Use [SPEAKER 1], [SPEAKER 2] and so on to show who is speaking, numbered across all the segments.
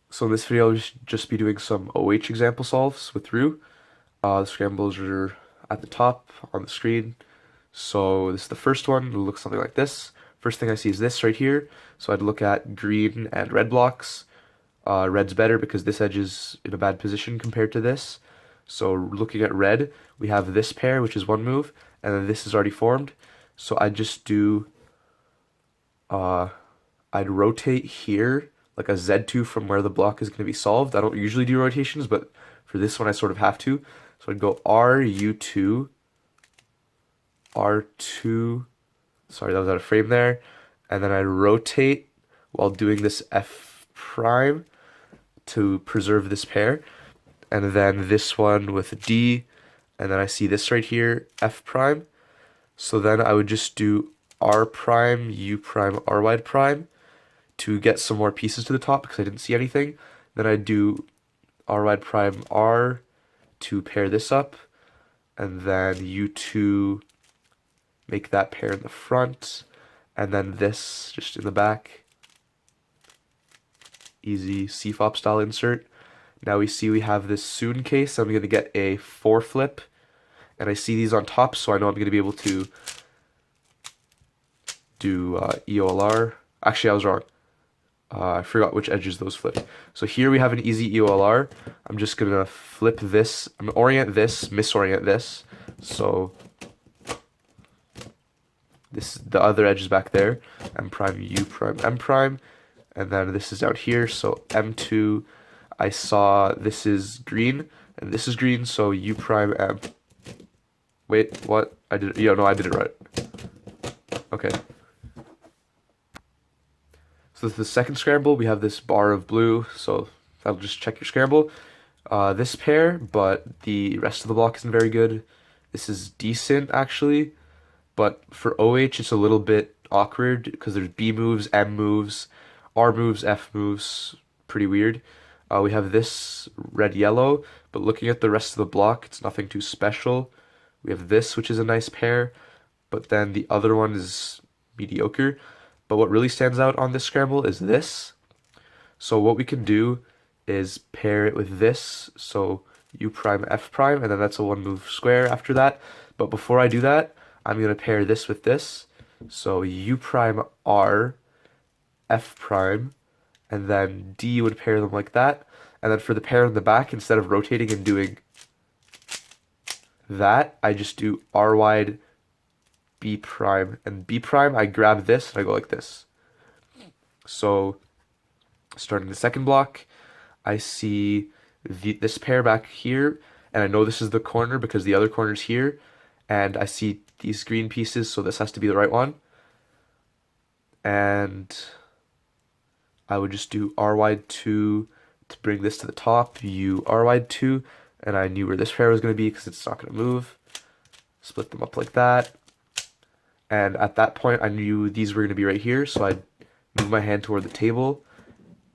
[SPEAKER 1] So in this video, I'll just be doing some OH example solves with Roux. The scrambles are at the top on the screen. So this is the first one. It'll look something like this. First thing I see is this right here. So I'd look at green and red blocks. Red's better because this edge is in a bad position compared to this. So looking at red, we have this pair, which is one move, and then this is already formed. So I'd just do, uh, I'd rotate here like a Z2 from where the block is going to be solved. I don't usually do rotations, but for this one I sort of have to. So I'd go R, U2, R2, sorry, that was out of frame there. And then I'd rotate while doing this F prime to preserve this pair. And then this one with D, and then I see this right here, F prime. So then I would just do R prime, U prime, R wide prime to get some more pieces to the top because I didn't see anything. Then I'd do R wide prime R to pair this up, and then U2 make that pair in the front, and then this just in the back. Easy CFOP style insert. Now we see we have this soon case. I'm going to get a 4 flip, and I see these on top, so I know I'm going to be able to do EOLR. Actually, I was wrong. I forgot which edges those flip. So here we have an easy EOLR. I'm just going to flip this. I'm going to orient this, misorient this. So this, the other edge is back there. M prime, U prime, M prime. And then this is out here. So M2, I saw this is green, and this is green. So U prime, M. Wait, what? I did, yeah, no, I did it right. Okay. So the second scramble, we have this bar of blue, so that'll just check your scramble. This pair, but the rest of the block isn't very good. This is decent, actually, but for OH, it's a little bit awkward because there's B moves, M moves, R moves, F moves, pretty weird. We have this red-yellow, but looking at the rest of the block, it's nothing too special. We have this, which is a nice pair, but then the other one is mediocre. But what really stands out on this scramble is this. So what we can do is pair it with this. So U prime, F prime, and then that's a one move square after that. But before I do that, I'm going to pair this with this. So U prime, R, F prime, and then D would pair them like that. And then for the pair in the back, instead of rotating and doing that, I just do R wide, B prime, and B prime, I grab this and I go like this. So starting the second block, I see this pair back here, and I know this is the corner because the other corner's here, and I see these green pieces, so this has to be the right one. And I would just do R wide 2 to bring this to the top, U R wide 2, and I knew where this pair was going to be because it's not going to move. Split them up like that. And at that point, I knew these were going to be right here, so I'd move my hand toward the table,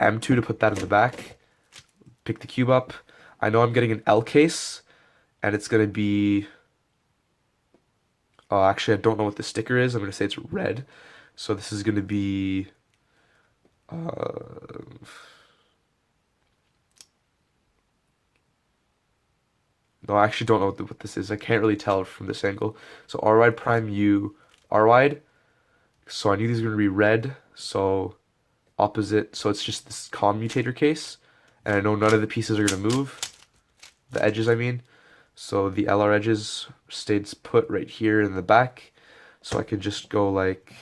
[SPEAKER 1] M2 to put that in the back, pick the cube up. I know I'm getting an L case, and it's going to be... Oh, actually, I don't know what the sticker is. I'm going to say it's red. So this is going to be... No, I actually don't know what this is. I can't really tell from this angle. So R wide prime U R wide. So I knew these were going to be red. So opposite. So it's just this commutator case. And I know none of the pieces are going to move. The edges, I mean. So the LR edges stayed put right here in the back. So I could just go like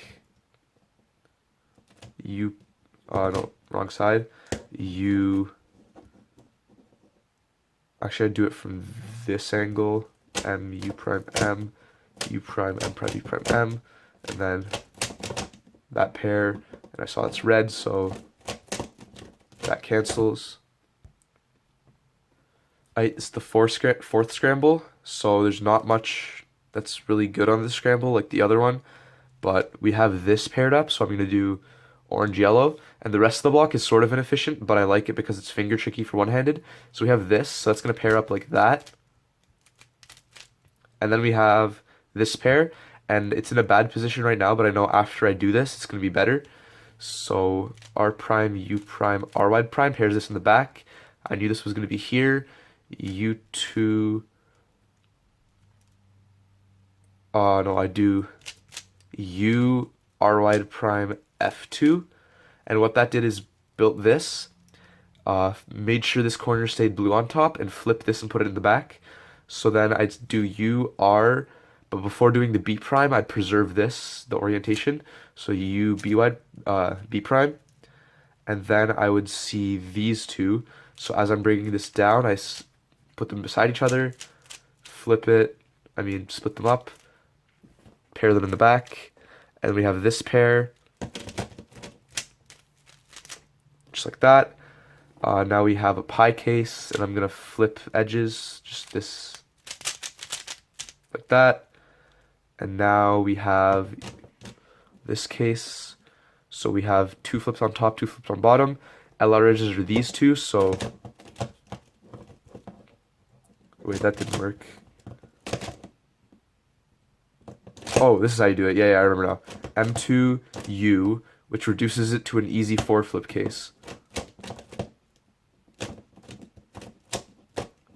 [SPEAKER 1] U. No, wrong side. U. Actually, I'd do it from this angle. M, U prime, M, U prime, M prime, U prime, M. And then that pair. And I saw it's red, so that cancels. It's the fourth scramble, so there's not much that's really good on this scramble like the other one. But we have this paired up, so I'm going to do orange yellow, and the rest of the block is sort of inefficient, but I like it because it's finger tricky for one-handed. So we have this, so that's going to pair up like that. And then we have this pair, and it's in a bad position right now, but I know after I do this, it's going to be better. So R prime, U prime, R wide prime pairs this in the back. I knew this was going to be here. U2, no, I do U R wide prime F2. And what that did is built this, made sure this corner stayed blue on top, and flipped this and put it in the back. So then I'd do U, R, but before doing the B prime, I'd preserve this, the orientation. So U, B wide, B prime. And then I would see these two. So as I'm bringing this down, put them beside each other, flip it, split them up, pair them in the back, and we have this pair, just like that. Now we have a pie case, and I'm gonna flip edges, just this, like that. And now we have this case. So we have two flips on top, two flips on bottom. LR edges are these two, so... Wait, that didn't work. Oh, this is how you do it. Yeah, I remember now. M2U, which reduces it to an easy 4-flip case.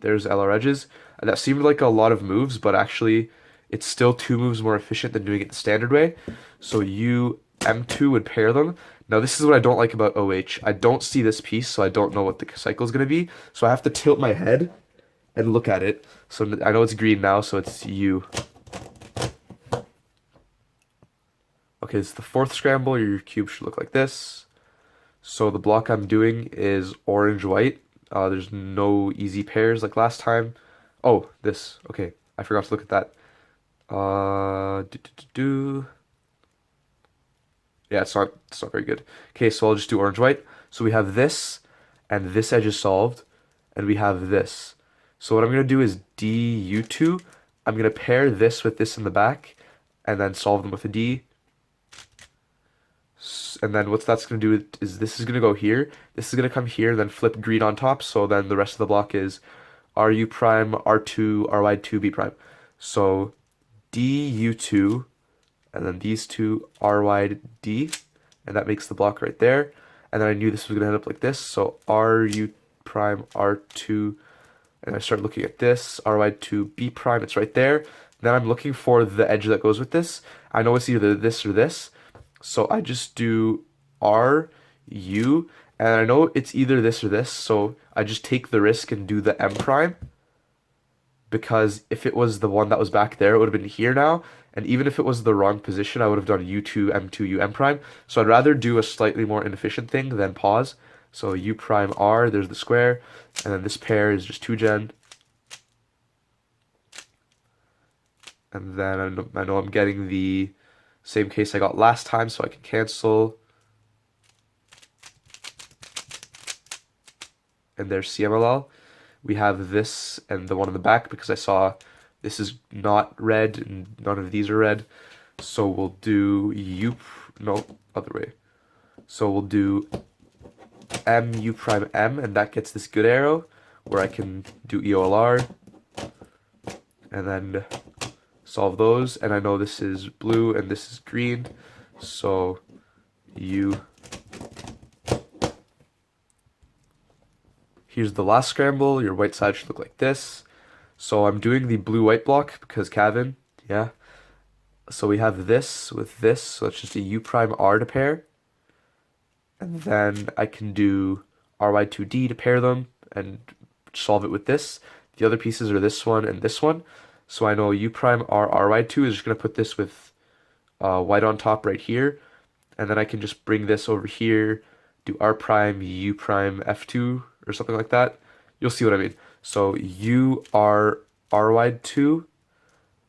[SPEAKER 1] There's LR edges. And that seemed like a lot of moves, but actually it's still 2 moves more efficient than doing it the standard way. So U, M2 would pair them. Now this is what I don't like about OH. I don't see this piece, so I don't know what the cycle is going to be. So I have to tilt my head and look at it. So I know it's green now, so it's U. Okay, it's the 4th scramble. Your cube should look like this. So the block I'm doing is orange-white. There's no easy pairs like last time. Oh, this. Okay, I forgot to look at that. Yeah, it's not very good. Okay, so I'll just do orange-white. So we have this, and this edge is solved, and we have this. So what I'm going to do is DU2. I'm going to pair this with this in the back, and then solve them with a D. And then what that's going to do is this is going to go here, this is going to come here, and then flip green on top, so then the rest of the block is RU prime, R2, RY2, B prime. So DU2, and then these two RY D, and that makes the block right there. And then I knew this was going to end up like this, so RU prime, R2, and I start looking at this, RY2, B prime, it's right there. Then I'm looking for the edge that goes with this. I know it's either this or this. So I just do R, U, and I know it's either this or this, so I just take the risk and do the M prime, because if it was the one that was back there, it would have been here now, and even if it was the wrong position, I would have done U2, M2, U, M prime, so I'd rather do a slightly more inefficient thing than pause. So U prime R, there's the square, and then this pair is just 2gen. And then I know I'm getting the same case I got last time, so I can cancel. And there's CMLL. We have this and the one in the back because I saw this is not red and none of these are red. So we'll do other way. So we'll do M, U prime M, and that gets this good arrow where I can do EOLR. And then solve those, and I know this is blue and this is green, so here's the last scramble. Your white side should look like this. So I'm doing the blue-white block because Kevin, yeah. So we have this with this, so it's just a U prime R to pair, and then I can do RY2D to pair them and solve it with this. The other pieces are this one and this one. So I know U prime R RY2 is just going to put this with white on top right here. And then I can just bring this over here, do R prime, U prime, F2 or something like that. You'll see what I mean. So U R RY2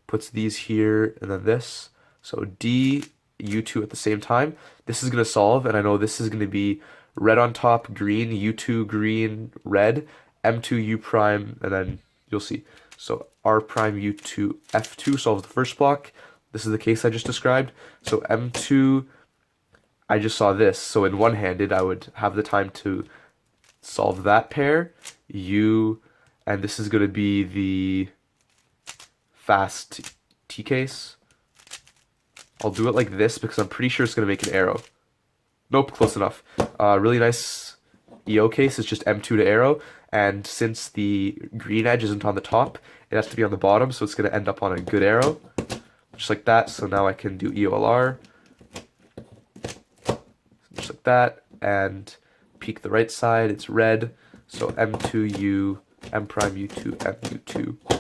[SPEAKER 1] puts these here and then this. So D, U2 at the same time. This is going to solve, and I know this is going to be red on top, green, U2, green, red, M2, U prime, and then you'll see. So R prime U2 F2 solves the first block. This is the case I just described. So M2, I just saw this. So in one-handed, I would have the time to solve that pair. U, and this is going to be the fast T case. I'll do it like this because I'm pretty sure it's going to make an arrow. Nope, close enough. Really nice EO case is just M2 to arrow, and since the green edge isn't on the top, it has to be on the bottom, so it's going to end up on a good arrow, just like that. So now I can do EOLR, just like that, and peek the right side, it's red, so M2U, M prime U2, MU2.